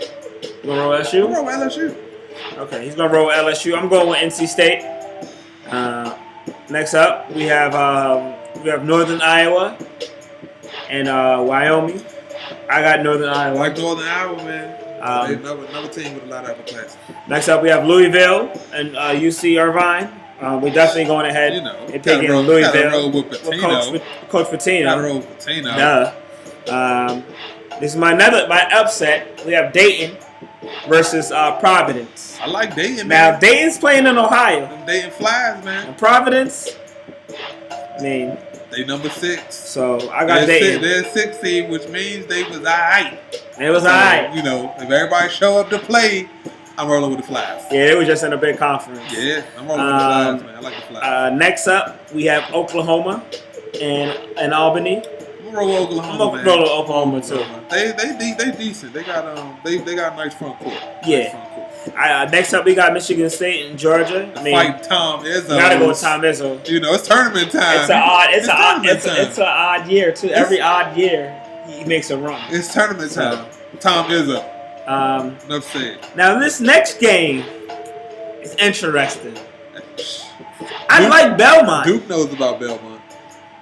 going to roll with LSU? I'm going to roll with LSU. Okay, he's going to roll with LSU. I'm going with NC State. Next up, we have Northern Iowa and Wyoming. I got Northern Iowa. I like Northern Iowa, man. Another team with a lot of upperclass. Next up, we have Louisville and UC Irvine. We're definitely going ahead and picking Louisville. Roll with Patino. Coach Patino. Gotta roll with Patino. This is my upset. We have Dayton versus Providence. I like Dayton, man. Now, Dayton's playing in Ohio. Them Dayton Flies, man. And Providence, I mean, they number 6. So I got Dayton. They're 6 seed, which means they was all right. It was all right. You know, if everybody show up to play, I'm rolling with the Flies. Yeah, they were just in a big conference. Yeah, I'm rolling with the Flies, man. I like the Flies. Next up, we have Oklahoma and Albany. I'm gonna roll with Oklahoma. I'm gonna roll with Oklahoma too. They decent. They got a nice front court. Yeah. Next up, we got Michigan State and Georgia. Fight Tom Izzo. Gotta go with Tom Izzo. You know, it's tournament time. It's an odd year too. Every odd year, he makes a run. It's tournament time. Tom Izzo. Enough said. Now this next game is interesting. I like Belmont. Duke knows about Belmont.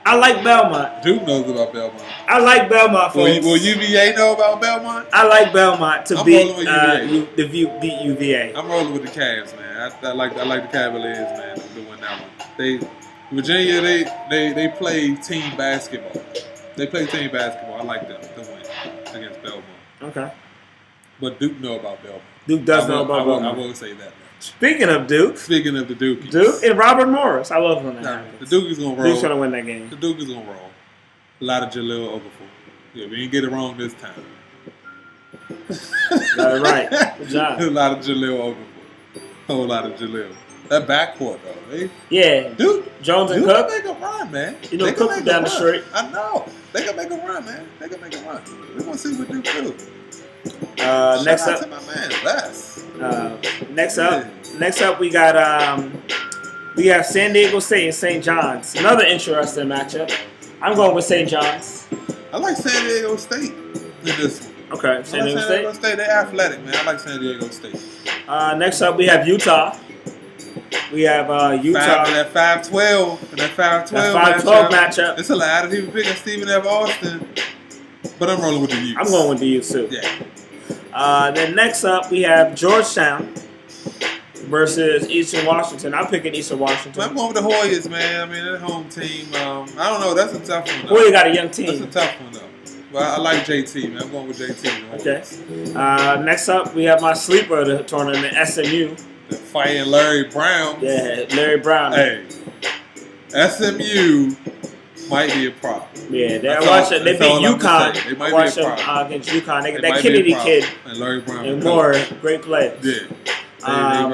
I like Belmont. Duke knows about Belmont. I like Belmont, folks. Will UVA know about Belmont? I like Belmont to beat UVA. I'm rolling with the Cavs, man. I like the Cavaliers, man. Doing that one. Virginia, they play team basketball. They play team basketball. I like them to win against Belmont. Okay. But Duke know about Belmont. Duke does know about Belmont. I will say that. Speaking of Duke. Speaking of the Dukies. Duke and Robert Morris. I love when that happens. The Duke is going to roll. Duke's going to win that game. The Duke is going to roll. A lot of Jaleel Okafor. Yeah, we didn't get it wrong this time. Got it right. Good job. A lot of Jaleel Okafor. A whole lot of Jaleel. That backcourt, though. Yeah. Duke. Jones and Duke Cook. can make a run, man. You know, Cook from down the street. I know. They can make a run, man. They can make a run. We're going to see what Duke do. Next Shout out up. to my man, Les. Next up, we got San Diego State and St. John's. Another interesting matchup. I'm going with St. John's. I like San Diego State in this one. Okay, San Diego State. They're athletic, man. I like San Diego State. Next up, we have Utah. We have Utah. That 5-12. That 5-12 matchup. It's a lot of people picking Stephen F. Austin. But I'm rolling with the Utes. I'm going with the Utes, too. Yeah. Then next up, we have Georgetown versus Eastern Washington. I'm picking Eastern Washington. I'm going with the Hoyas, man. I mean, that home team. I don't know. That's a tough one, though. Hoya got a young team. That's a tough one, though. Well, I like JT, man. I'm going with JT. Okay. Next up, we have my sleeper of the tournament, SMU. The fighting Larry Brown. Yeah, Larry Brown. Hey, SMU might be a problem. Yeah, they beat UConn. They might be a problem. Against UConn. They got that Kennedy kid and Larry Brown and more great players. Yeah.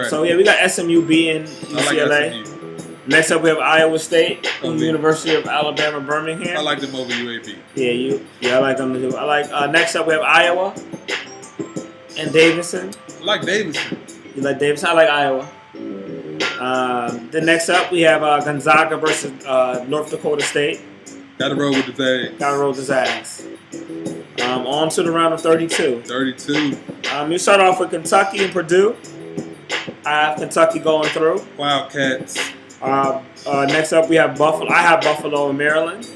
So we got SMU beating UCLA. Like Next up, we have Iowa State and University of Alabama Birmingham. I like them over UAB. Yeah, I like them too. I like. Next up, we have Iowa and Davidson. I like Davidson. You like Davidson? I like Iowa. Then next up, we have Gonzaga versus North Dakota State. Got to roll with the Zags. Got to roll with the Zags. On to the round of 32. 32. You start off with Kentucky and Purdue. I have Kentucky going through. Wildcats. Next up, we have Buffalo. I have Buffalo and Maryland.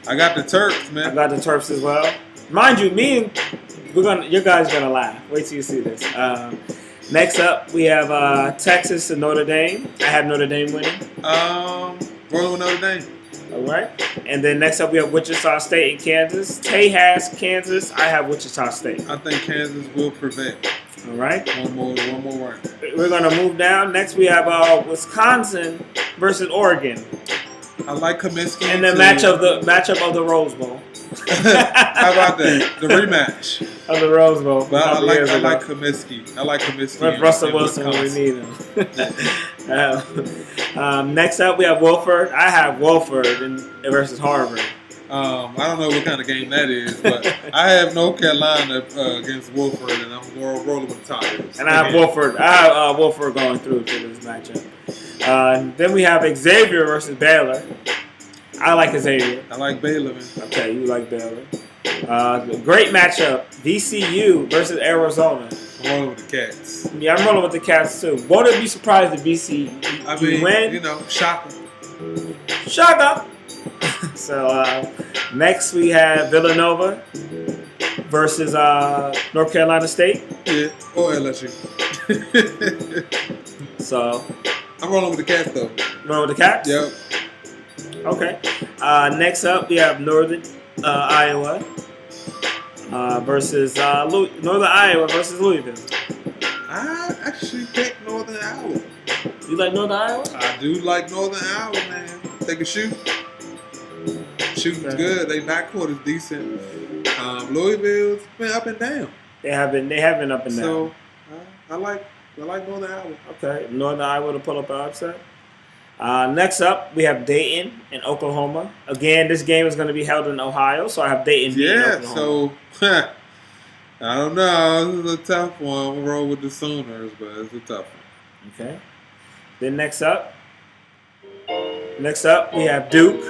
I got the Terps, man. I got the Terps as well. Mind you, you guys are gonna laugh. Wait till you see this. Next up, we have Texas and Notre Dame. I have Notre Dame winning. Rolling with Notre Dame. All right. And then next up, we have Wichita State and Kansas. Tay has Kansas. I have Wichita State. I think Kansas will prevail. All right. One more round. We're gonna move down. Next, we have Wisconsin versus Oregon. I like Comiskey. And the matchup of the Rose Bowl. How about that? The rematch of the Rose Bowl. But I like Comiskey. I like Comiskey. With Russell Wilson when we need him. Next up, we have Wofford. I have Wofford versus Harvard. I don't know what kind of game that is, but I have North Carolina against Wofford, and I'm rolling with the Tigers. And I have Wofford. Wofford going through to this matchup. Then we have Xavier versus Baylor. I like Xavier. I like Baylor, man. Okay, you like Baylor. Great matchup. VCU versus Arizona. I'm rolling with the Cats. Yeah, I'm rolling with the Cats too. Won't be surprised if VCU win. Shaka. So next we have Villanova versus North Carolina State. Yeah, or LSU. So I'm rolling with the Cats though. Rolling with the Cats? Yep. Okay. Next up we have Northern Iowa versus Northern Iowa versus Louisville. I actually pick Northern Iowa. You like Northern Iowa? I do like Northern Iowa, man. They can shoot. Shooting's good. They backcourt is decent. Louisville's been up and down. They have been up and down. So I like Northern Iowa. Okay, Northern Iowa to pull up an upset. Next up, we have Dayton and Oklahoma. Again, this game is going to be held in Ohio, so I have Dayton beating Oklahoma. So I don't know. This is a tough one. We'll roll with the Sooners, but it's a tough one. Okay. Then next up, we have Duke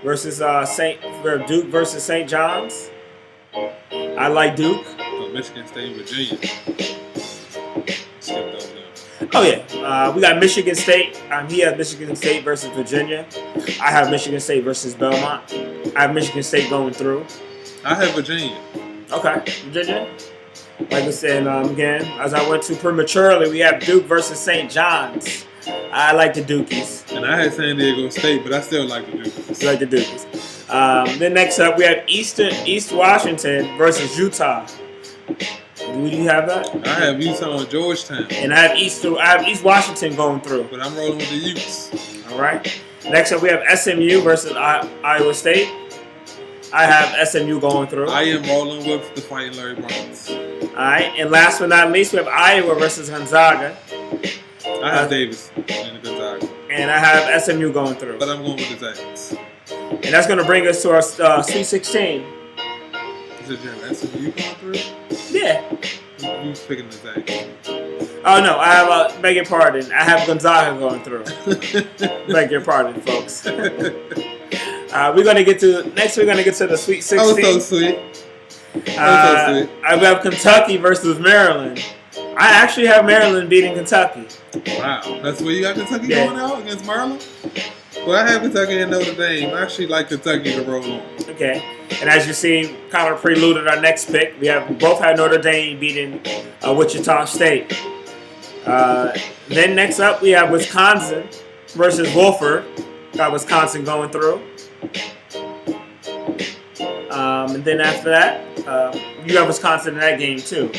versus Duke versus St. John's. I like Duke. So Michigan State, Virginia. Skip those down. Oh yeah, we got Michigan State. He has Michigan State versus Virginia. I have Michigan State versus Belmont. I have Michigan State going through. I have Virginia. Okay, Virginia. Like I said, again, as I went to prematurely, we have Duke versus St. John's. I like the Dukies. And I had San Diego State, but I still like the Dukies. You like the Dukies. Then next up, we have East Washington versus Utah. Do you have that? I have Utah and Georgetown. And I have East Washington going through. But I'm rolling with the Utes. All right. Next up, we have SMU versus Iowa State. I have SMU going through. I am rolling with the Fighting Larry Bronx. All right. And last but not least, we have Iowa versus Gonzaga. I have Davis and Gonzaga. And I have SMU going through. But I'm going with the Zags. And that's going to bring us to our Sweet 16. Is it SMU going through? Yeah. Who's picking the Zags? Oh, no. I have, beg your pardon. I have Gonzaga going through. Beg your pardon, folks. We're going to get to the Sweet 16. Oh, so sweet. I have Kentucky versus Maryland. I actually have Maryland beating Kentucky. Wow. That's where you got Kentucky going out against Maryland? Well, I have Kentucky and Notre Dame. I actually like Kentucky to roll on. Okay. And as you see, kind of preluded our next pick. We both have Notre Dame beating Wichita State. Then next up, we have Wisconsin versus Wofford. Got Wisconsin going through. And then after that, you have Wisconsin in that game too.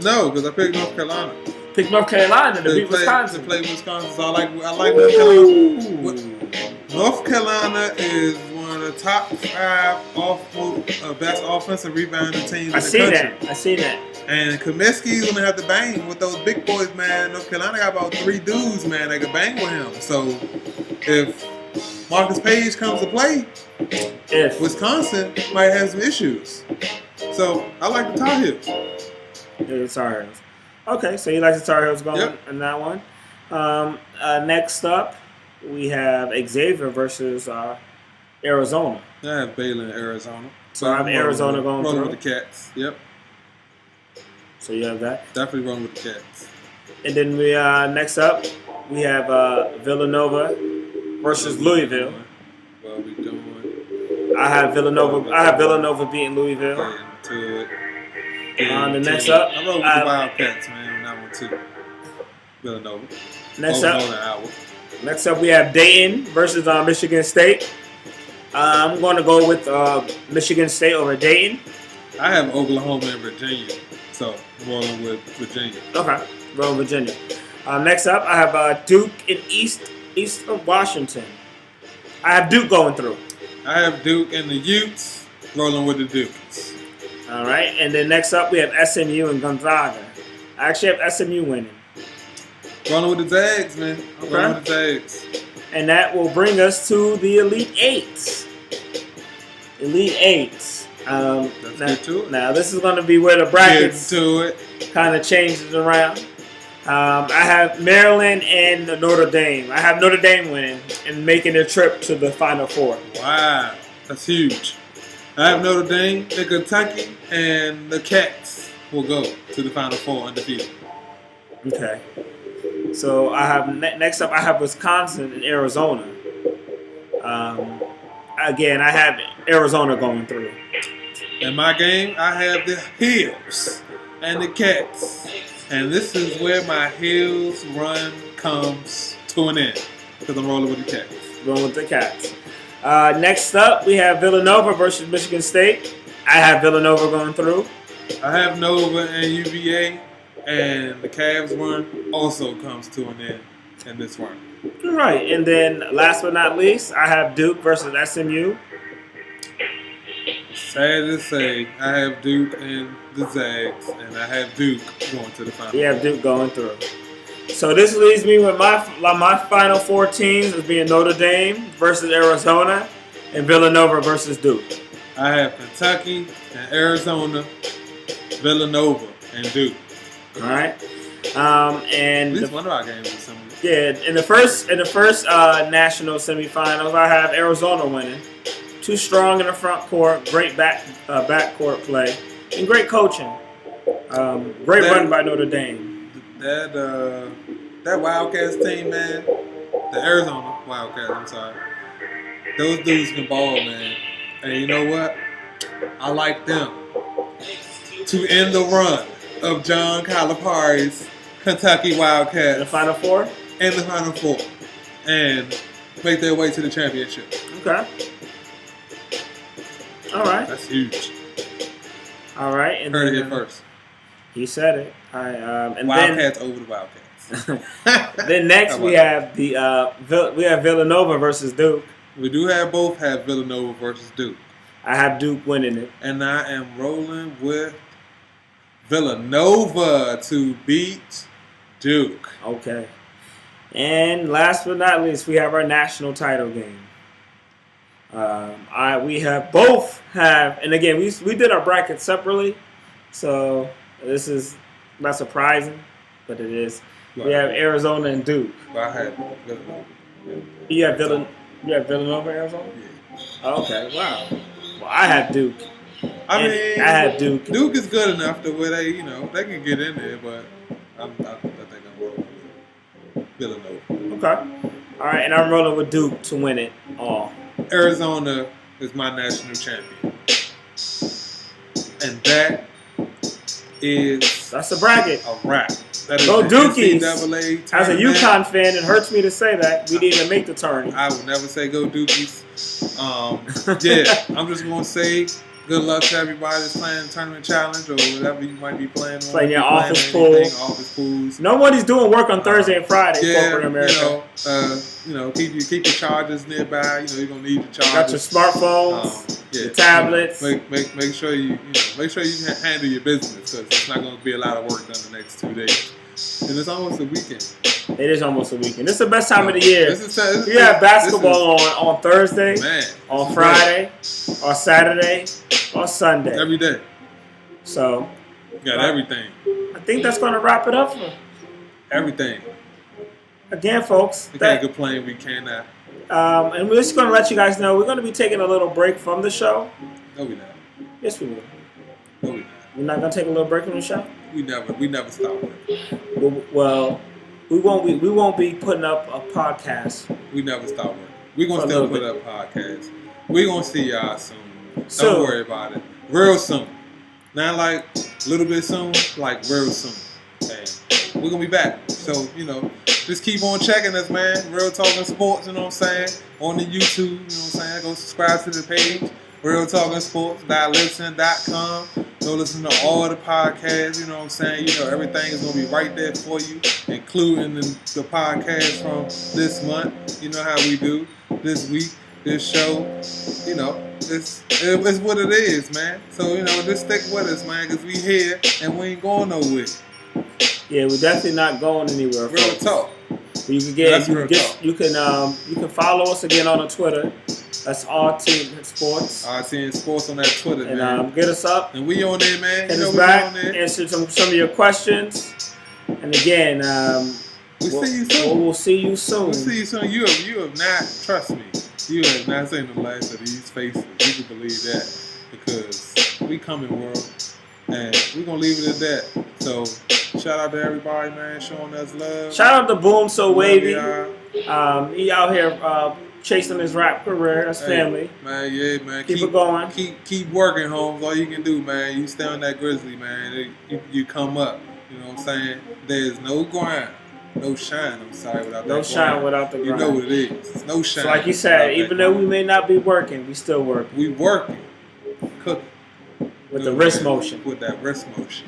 No, because I picked North Carolina. Pick North Carolina to beat Wisconsin. To play Wisconsin, so I like North Carolina. North Carolina is one of the top 5 best offensive rebounding teams in the country. I see that. And Kaminsky's gonna have to bang with those big boys, man. North Carolina got about 3 dudes, man, that can bang with him. So if Marcus Page comes to play, Wisconsin might have some issues. So I like the Tar Heels. Yeah, the Tar Heels. Okay, so you like the Tar Heels going in that one. Next up, we have Xavier versus Arizona. I have Baylor in Arizona. So I have Arizona going through. Rolling with the Cats. Yep. So you have that. Definitely rolling with the Cats. And then we next up, we have Villanova versus Louisville. What we doing? I have Villanova beating Louisville. Getting to it. The next up, I'm rolling with the Wildcats, man, on that one too. Villanova. Next up, we have Dayton versus Michigan State. I'm going to go with Michigan State over Dayton. I have Oklahoma and Virginia, so I'm rolling with Virginia. Okay, rolling Virginia. Next up, I have Duke in East of Washington. I have Duke going through. I have Duke and the Utes rolling with the Dukes. All right, and then next up we have SMU and Gonzaga. I actually have SMU winning. Rolling with the Zags, man. I'm rolling with the Zags. And that will bring us to the Elite Eights. Elite Eights. Let's get to it. Now this is going to be where the brackets kind of changes around. I have Maryland and Notre Dame. I have Notre Dame winning and making their trip to the Final Four. Wow, that's huge. I have Notre Dame and Kentucky, and the Cats will go to the Final Four undefeated. Okay. So I have next up. I have Wisconsin and Arizona. Again, I have Arizona going through. In my game, I have the Heels and the Cats. And this is where my Heels run comes to an end. Because I'm rolling with the Cats. Rolling with the Cats. Next up, we have Villanova versus Michigan State. I have Villanova going through. I have Nova and UVA. And the Cavs run also comes to an end in this run. Right. And then last but not least, I have Duke versus SMU. Sad to say, I have Duke and the Zags, and I have Duke going to the final. We have Duke going through. So this leaves me with my final 4 teams as being Notre Dame versus Arizona and Villanova versus Duke. I have Kentucky and Arizona, Villanova, and Duke. All right. And at least one of our games is similar. Yeah, in the first national semifinals, I have Arizona winning. Too strong in the front court, great backcourt play, and great coaching. Great run by Notre Dame. That Wildcats team, man, the Arizona Wildcats, I'm sorry. Those dudes can ball, man. And you know what? I like them to end the run of John Calipari's Kentucky Wildcats. In the Final Four? In the Final Four. And make their way to the championship. Okay. All right. That's huge. All right. And heard it here first. He said it. All right. And Wildcats over the Wildcats. Then next we have Villanova versus Duke. We do both have Villanova versus Duke. I have Duke winning it. And I am rolling with Villanova to beat Duke. Okay. And last but not least, we have our national title game. We both have, and again, we did our bracket separately, so this is not surprising, but it is. Right. We have Arizona and Duke. Well, I had Villanova. You have Villanova, Arizona? Yeah. Oh, okay, wow. Well, I had Duke. I mean, I had Duke. Duke is good enough to where they can get in there, but I think I'm rolling with Villanova. Okay. All right, and I'm rolling with Duke to win it all. Arizona is my national champion. And that's a bracket. A wrap. That is Go Dukies. NCAA as a UConn fan, it hurts me to say that. We didn't make the tourney. I would never say go Dukies. Yeah, I'm just going to say good luck to everybody that's playing the tournament challenge or whatever you might be playing on. Playing your office pool. Office pools. Nobody's doing work on Thursday and Friday, yeah, corporate America. Keep your chargers nearby. You're gonna need your chargers. Got your smartphones, your tablets. Make sure you can handle your business because it's not gonna be a lot of work done the next 2 days. And it's almost a weekend. It is almost a weekend. This is the best time of the year. We have basketball on Thursday, on Friday, on Saturday, on Sunday. Every day. So. Got everything. I think that's going to wrap it up for everything. Again, folks. We can't complain. We cannot. And we're just going to let you guys know we're going to be taking a little break from the show. No, we not. Yes, we will. No, we not. We're not going to take a little break from the show? We never stop working. Well, we won't be putting up a podcast. We never stop working. We're going to still put up podcasts. We're going to see y'all soon. Don't worry about it. Real soon. Not like a little bit soon, like real soon. And we're going to be back. So, just keep on checking us, man. Real Talking Sports, you know what I'm saying? On the YouTube, you know what I'm saying? Go subscribe to the page. RealTalkingSports.listen.com. Go listen to all the podcasts, you know what I'm saying? Everything is going to be right there for you, including the podcast from this month. You know how we do this week, this show. It's what it is, man. So, just stick with us, man, because we here and we ain't going nowhere. Yeah, we're definitely not going anywhere. Real talk. You can follow us again on the Twitter. That's RT Sports. RT Sports on that Twitter, and, man. And get us up. And we on there, man. Hit us back. Answer some of your questions. And again, we'll see you soon. We'll see you soon. We'll see you soon. You have not, trust me, you have not seen the last of these faces. You can believe that. Because we coming, world. And we're going to leave it at that. So, shout out to everybody, man, showing us love. Shout out to Boom So Wavy. He out here chasing his rap career. That's family. Man, yeah, man. Keep it going. Keep working, Holmes. All you can do, man. You stay on that grizzly, man. You come up. You know what I'm saying? There's no grind. No shine, I'm sorry, without that. No shine without the grind. You know what it is. It's no shine. So like you said, even though we may not be working, we still working. We working. Cooking. With the wrist motion. With that wrist motion.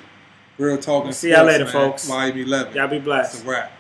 Real Talking. See y'all later, folks. Volume 11. Y'all be blessed. It's a wrap.